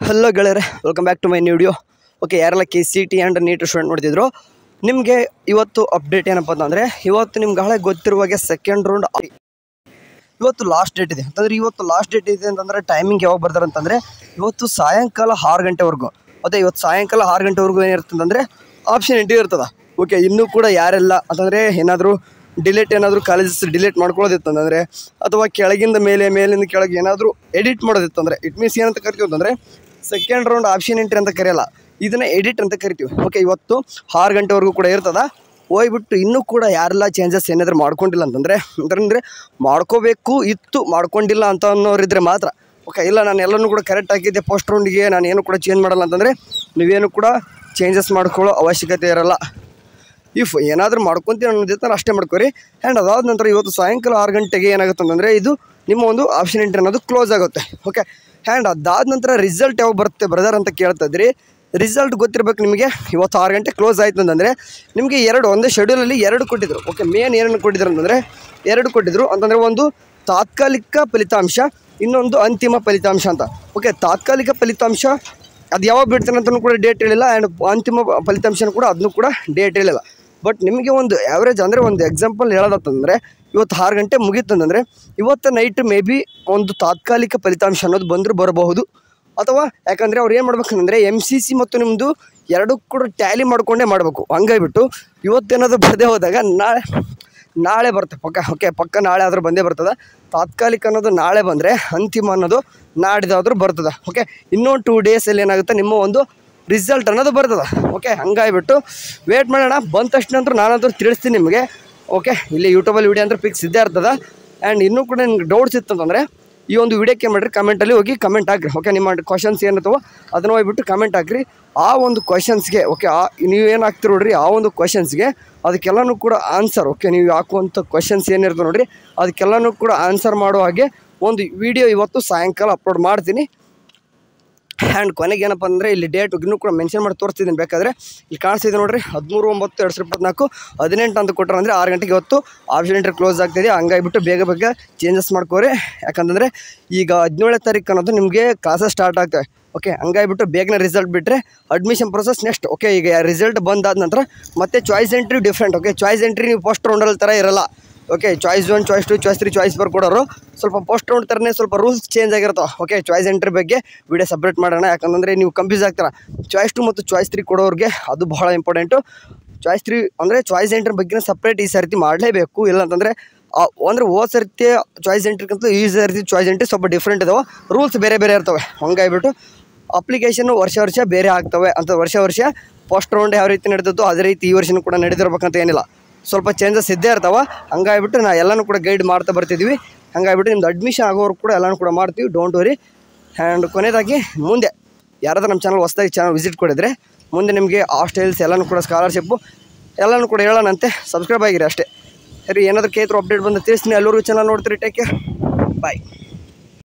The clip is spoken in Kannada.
ಹಲೋ ಗೆಳೆಯರೆ, welcome back to my new video. Okay, ಯಾರೆಲ್ಲ KCET ಆ್ಯಂಡ್ ನೀಟ್ ಸ್ಟೂಡೆಂಟ್ ನೋಡ್ತಿದ್ರು, ನಿಮಗೆ ಇವತ್ತು ಅಪ್ಡೇಟ್ ಏನಪ್ಪ ಅಂತಂದರೆ, ಇವತ್ತು ನಿಮ್ಗೆ ಹಳೆ ಗೊತ್ತಿರುವಾಗೆ ಸೆಕೆಂಡ್ ರೌಂಡ್ ಇವತ್ತು ಲಾಸ್ಟ್ ಡೇಟ್ ಇದೆ ಅಂತಂದರೆ, ಇವತ್ತು ಲಾಸ್ಟ್ ಡೇಟ್ ಇದೆ ಅಂತಂದರೆ ಟೈಮಿಂಗ್ ಯಾವಾಗ ಬರ್ತಾರೆ ಅಂತಂದರೆ ಇವತ್ತು ಸಾಯಂಕಾಲ 6 ಗಂಟೆವರೆಗೂ. ಮತ್ತು ಇವತ್ತು ಸಾಯಂಕಾಲ 6 ಗಂಟೆವರೆಗೂ ಏನಿರುತ್ತೆ ಅಂತಂದರೆ ಆಪ್ಷನ್ ಎಂಟ್ರಿ ಇರ್ತದೆ. ಓಕೆ, ಇನ್ನೂ ಕೂಡ ಯಾರೆಲ್ಲ ಅಂತಂದರೆ ಏನಾದರೂ ಏನಾದರೂ ಕಾಲೇಜಸ್ ಡಿಲೀಟ್ ಮಾಡ್ಕೊಳ್ಳೋದಿತ್ತು ಅಂತಂದರೆ, ಅಥವಾ ಕೆಳಗಿಂದ ಮೇಲಿಂದ ಕೆಳಗೆ ಏನಾದರೂ ಎಡಿಟ್ ಮಾಡೋದಿತ್ತು ಅಂದರೆ, ಇಟ್ ಮೀನ್ಸ್ ಏನಂತ ಕರಿತೀವಿ ಅಂತಂದರೆ ಸೆಕೆಂಡ್ ರೌಂಡ್ ಆಪ್ಷನ್ ಎಂಟ್ರಿ ಅಂತ ಕರೆಯಲ್ಲ, ಇದನ್ನು ಎಡಿಟ್ ಅಂತ ಕರಿತೀವಿ. ಓಕೆ, ಇವತ್ತು 6 ಗಂಟೆವರೆಗೂ ಕೂಡ ಇರ್ತದೆ. ಹೋಗ್ಬಿಟ್ಟು ಇನ್ನೂ ಕೂಡ ಯಾರೆಲ್ಲ ಚೇಂಜಸ್ ಏನಾದರೂ ಮಾಡ್ಕೊಂಡಿಲ್ಲ ಅಂತಂದರೆ ಮಾಡ್ಕೋಬೇಕು ಇತ್ತು, ಮಾಡ್ಕೊಂಡಿಲ್ಲ ಅಂತ ಅನ್ನೋರಿದ್ರೆ ಮಾತ್ರ. ಓಕೆ, ಇಲ್ಲ ನಾನು ಎಲ್ಲನೂ ಕೂಡ ಕರೆಕ್ಟ್ ಆಗಿದ್ದೆ ಫಸ್ಟ್ ರೌಂಡಿಗೆ, ನಾನು ಏನು ಕೂಡ ಚೇಂಜ್ ಮಾಡಲ್ಲ ಅಂತಂದರೆ ನೀವೇನು ಕೂಡ ಚೇಂಜಸ್ ಮಾಡ್ಕೊಳ್ಳೋ ಅವಶ್ಯಕತೆ ಇರೋಲ್ಲ. ಇಫ್ ಏನಾದರೂ ಮಾಡ್ಕೊತೀವಿ ಅನ್ನೋದಿತ್ತು ಅಷ್ಟೇ ಮಾಡ್ಕೊರಿ. ಆ್ಯಂಡ್ ಅದಾದ ನಂತರ ಇವತ್ತು ಸಾಯಂಕಾಲ 6 ಗಂಟೆಗೆ ಏನಾಗುತ್ತೆ ಅಂತಂದರೆ ಇದು ನಿಮ್ಮ ಒಂದು ಆಪ್ಷನ್ ಎಂಟ್ರಿ ಅನ್ನೋದು ಕ್ಲೋಸ್ ಆಗುತ್ತೆ. ಓಕೆ, ಆ್ಯಂಡ್ ಅದಾದ ನಂತರ ರಿಸಲ್ಟ್ ಯಾವಾಗ ಬರುತ್ತೆ ಬ್ರದರ್ ಅಂತ ಕೇಳ್ತಿದ್ರಿ. ರಿಸಲ್ಟ್ ಗೊತ್ತಿರಬೇಕು ನಿಮಗೆ. ಇವತ್ತು 6 ಗಂಟೆ ಕ್ಲೋಸ್ ಆಯಿತು ಅಂತಂದರೆ ನಿಮಗೆ ಒಂದೇ ಶೆಡ್ಯೂಲಲ್ಲಿ 2 ಕೊಟ್ಟಿದ್ದರು. ಓಕೆ, ಮೇನ್ ಏನೇನು ಕೊಟ್ಟಿದ್ರು ಅಂತಂದರೆ 2 ಕೊಟ್ಟಿದ್ದರು ಅಂತಂದರೆ ಒಂದು ತಾತ್ಕಾಲಿಕ ಫಲಿತಾಂಶ, ಇನ್ನೊಂದು ಅಂತಿಮ ಫಲಿತಾಂಶ ಅಂತ. ಓಕೆ, ತಾತ್ಕಾಲಿಕ ಫಲಿತಾಂಶ ಅದು ಯಾವಾಗ ಬಿಡ್ತಾನೆ ಅಂತಲೂ ಕೂಡ ಡೇಟ್ ಹೇಳಿಲ್ಲ, ಆ್ಯಂಡ್ ಅಂತಿಮ ಫಲಿತಾಂಶನೂ ಕೂಡ ಅದನ್ನು ಕೂಡ ಡೇಟ್ ಹೇಳಿಲ್ಲ. ಬಟ್ ನಿಮಗೆ ಒಂದು ಆ್ಯಾವ್ರೇಜ್ ಅಂದರೆ ಒಂದು ಎಕ್ಸಾಂಪಲ್ ಹೇಳೋದಂತಂದರೆ ಇವತ್ತು 6 ಗಂಟೆ ಮುಗೀತಂದರೆ ಇವತ್ತು ನೈಟ್ ಮೇ ಬಿ ಒಂದು ತಾತ್ಕಾಲಿಕ ಫಲಿತಾಂಶ ಅನ್ನೋದು ಬಂದರೂ ಬರಬಹುದು. ಅಥವಾ ಯಾಕಂದರೆ ಅವ್ರು ಏನು ಮಾಡ್ಬೇಕಂದ್ರೆ MCC ಮತ್ತು ನಿಮ್ಮದು 2 ಕೂಡ ಟ್ಯಾಲಿ ಮಾಡಿಕೊಂಡೇ ಮಾಡಬೇಕು. ಹಂಗಾಗಿಬಿಟ್ಟು ಇವತ್ತೇನಾದರೂ ಬರದೇ ಹೋದಾಗ ನಾಳೆ ಬರುತ್ತೆ ಪಕ್ಕ ನಾಳೆ ಆದರೂ ಬಂದೇ ಬರ್ತದೆ. ತಾತ್ಕಾಲಿಕ ಅನ್ನೋದು ನಾಳೆ ಬಂದರೆ ಅಂತಿಮ ಅನ್ನೋದು ನಾಡಿದಾದರೂ ಬರ್ತದೆ. ಓಕೆ, ಇನ್ನೊಂದು 2 ಡೇಸಲ್ಲಿ ಏನಾಗುತ್ತೆ ನಿಮ್ಮ ಒಂದು ರಿಸಲ್ಟ್ ಅನ್ನೋದು ಬರ್ತದೆ. ಓಕೆ, ಹಂಗಾಗಿಬಿಟ್ಟು ವೇಟ್ ಮಾಡೋಣ. ಬಂದ ತಕ್ಷಣ ಅಂತೂ ನಾನಂತೂ ತಿಳಿಸ್ತೀನಿ ನಿಮಗೆ. ಓಕೆ, ಇಲ್ಲಿ ಯೂಟ್ಯೂಬಲ್ಲಿ ವೀಡಿಯೋ ಅಂದ್ರೆ ಫಿಕ್ಸ್ ಇದ್ದೇ ಇರ್ತದೆ. ಆ್ಯಂಡ್ ಇನ್ನೂ ಕೂಡ ನಿಮ್ಗೆ ಡೌಟ್ಸ್ ಇತ್ತು ಅಂತಂದರೆ ಈ ಒಂದು ವೀಡಿಯೋಕ್ಕೆ ಏನು ಮಾಡಿರಿ, ಕಮೆಂಟಲ್ಲಿ ಹೋಗಿ ಕಮೆಂಟ್ ಹಾಕಿರಿ. ಓಕೆ, ನಿಮ್ಮ ಕ್ವಶನ್ಸ್ ಏನಿರ್ತವೋ ಅದನ್ನು ಹೋಗ್ಬಿಟ್ಟು ಕಮೆಂಟ್ ಹಾಕಿರಿ. ಆ ಒಂದು ಕ್ವಶನ್ಸ್ಗೆ ಓಕೆ ನೀವೇನು ಹಾಕ್ತಿರಿ ನೋಡಿರಿ, ಆ ಒಂದು ಕ್ವಶನ್ಸ್ಗೆ ಅದಕ್ಕೆಲ್ಲನೂ ಕೂಡ ಆನ್ಸರ್. ಓಕೆ, ನೀವು ಹಾಕುವಂಥ ಕ್ವಶನ್ಸ್ ಏನಿರ್ತವೆ ನೋಡಿರಿ ಅದಕ್ಕೆಲ್ಲನೂ ಕೂಡ ಆನ್ಸರ್ ಮಾಡೋ ಹಾಗೆ ಒಂದು ವಿಡಿಯೋ ಇವತ್ತು ಸಾಯಂಕಾಲ ಅಪ್ಲೋಡ್ ಮಾಡ್ತೀನಿ. ಆ್ಯಂಡ್ ಕೊನೆಗೆ ಏನಪ್ಪ ಅಂದರೆ ಇಲ್ಲಿ ಡೇಟ್ ಇನ್ನೂ ಕೂಡ ಮೆನ್ಷನ್ ಮಾಡಿ ತೋರಿಸ್ತಿದ್ದೀನಿ. ಬೇಕಾದರೆ ಇಲ್ಲಿ ಕಾಣಿಸ್ತಿದೆ ನೋಡಿರಿ, 13/9/2024 18 ಅಂತ ಕೊಟ್ಟರೆ ಅಂದರೆ 6 ಗಂಟೆಗೆ ಇವತ್ತು ಆಪ್ಷನ್ ಎಂಟ್ರಿ ಕ್ಲೋಸ್ ಆಗ್ತಿದೆ. ಹಂಗಾಗಿಬಿಟ್ಟು ಬೇಗ ಚೇಂಜಸ್ ಮಾಡ್ಕೋರಿ. ಯಾಕಂತಂದರೆ ಈಗ 17ನೇ ತಾರೀಕು ಅನ್ನೋದು ನಿಮಗೆ ಕ್ಲಾಸಸ್ ಸ್ಟಾರ್ಟ್ ಆಗ್ತವೆ. ಓಕೆ, ಹಂಗಾಗಿಬಿಟ್ಟು ಬೇಗನೆ ರಿಸಲ್ಟ್ ಬಿಟ್ಟರೆ ಅಡ್ಮಿಷನ್ ಪ್ರೊಸೆಸ್ ನೆಕ್ಸ್ಟ್. ಓಕೆ, ಈಗ ರಿಸಲ್ಟ್ ಬಂದಾದ ನಂತರ ಮತ್ತೆ choice entry different. Okay, choice entry ನೀವು ಫಸ್ಟ್ ರೌಂಡಲ್ಲಿ ಥರ ಇರಲ್ಲ. Okay, choice 1, choice 2, choice 3, choice 4 ಕೊಡೋರು ಸ್ವಲ್ಪ ಫಸ್ಟ್ ರೌಂಡ್ ಥರನೇ ಸ್ವಲ್ಪ ರೂಲ್ಸ್ ಚೇಂಜ್ ಆಗಿರ್ತಾವೆ. ಓಕೆ, ಚಾಯ್ಸ್ ಎಂಟ್ರಿ ಬಗ್ಗೆ ವಿಡಿಯೋ ಸಪ್ರೇಟ್ ಮಾಡೋಣ. ಯಾಕಂದರೆ ನೀವು ಕನ್ಫ್ಯೂಸ್ ಆಗ್ತೀರ. ಚಾಯ್ಸ್ 2 ಮತ್ತು ಚಾಯ್ಸ್ 3 ಕೊಡೋರಿಗೆ ಅದು ಬಹಳ ಇಂಪಾರ್ಟೆಂಟು. ಚಾಯ್ಸ್ 3 ಅಂದರೆ ಚಾಯ್ಸ್ ಎಂಟ್ರಿ ಬಗ್ಗೆ ಸಪ್ರೇಟ್ ಈ ಸರ್ತಿ ಮಾಡಲೇಬೇಕು. ಇಲ್ಲ ಅಂತಂದರೆ ಅಂದರೆ ಹೋದ ಸರ್ತಿ ಚಾಯ್ಸ್ ಎಂಟ್ರಿಗಿಂತ ಈ ಸರ್ತಿ ಚಾಯ್ಸ್ ಎಂಟ್ರಿ ಸ್ವಲ್ಪ ಡಿಫ್ರೆಂಟ್ ಇದಾವೆ, ರೂಲ್ಸ್ ಬೇರೆ ಇರ್ತವೆ. ಹಂಗಾಗಿಬಿಟ್ಟು ಅಪ್ಲಿಕೇಶನ್ನು ವರ್ಷ ಬೇರೆ ಆಗ್ತವೆ ಅಂತ. ವರ್ಷ ಫಸ್ಟ್ ರೌಂಡ್ ಯಾವ ರೀತಿ ನಡೆದಿತ್ತು ಅದೇ ರೀತಿ ಈ ವರ್ಷನೂ ಕೂಡ ನಡೆದಿರ್ಬೇಕಂತ ಏನಿಲ್ಲ, ಸ್ವಲ್ಪ ಚೇಂಜಸ್ ಇದ್ದೇ ಇರ್ತಾವೆ. ಹಂಗಾಗಿಬಿಟ್ಟು ನಾವು ಎಲ್ಲನೂ ಕೂಡ ಗೈಡ್ ಮಾಡ್ತಾ ಬರ್ತಿದ್ವಿ. ಹಂಗಾಗಿಬಿಟ್ಟು ನಿಮ್ದು ಅಡ್ಮಿಷನ್ ಆಗೋರು ಕೂಡ ಎಲ್ಲನೂ ಕೂಡ ಮಾಡ್ತೀವಿ, ಡೋಂಟ್ ವರಿ. ಆ್ಯಂಡ್ ಕೊನೆಯದಾಗಿ ಮುಂದೆ ಯಾರಾದರೂ ನಮ್ಮ ಚಾನಲ್ ಹೊಸದಾಗಿ ವಿಸಿಟ್ ಕೊಡಿದರೆ ಮುಂದೆ ನಿಮಗೆ ಹಾಸ್ಟೆಲ್ಸ್ ಎಲ್ಲನೂ ಕೂಡ ಸ್ಕಾಲರ್ಶಿಪ್ಪು ಎಲ್ಲನೂ ಕೂಡ ಹೇಳೋಣಂತೆ. ಸಬ್ಸ್ಕ್ರೈಬ್ ಆಗಿರಿ ಅಷ್ಟೇ. ಸರಿ, ಏನಾದರೂ ಕೇಳಿದ್ರು ಅಪ್ಡೇಟ್ ಬಂದು ತಿಳಿಸ್ತೀನಿ. ಎಲ್ಲರಿಗೂ ಚಾನಲ್ ನೋಡ್ತೀರಿ. ಟೇಕ್ ಕೇರ್, ಬಾಯ್.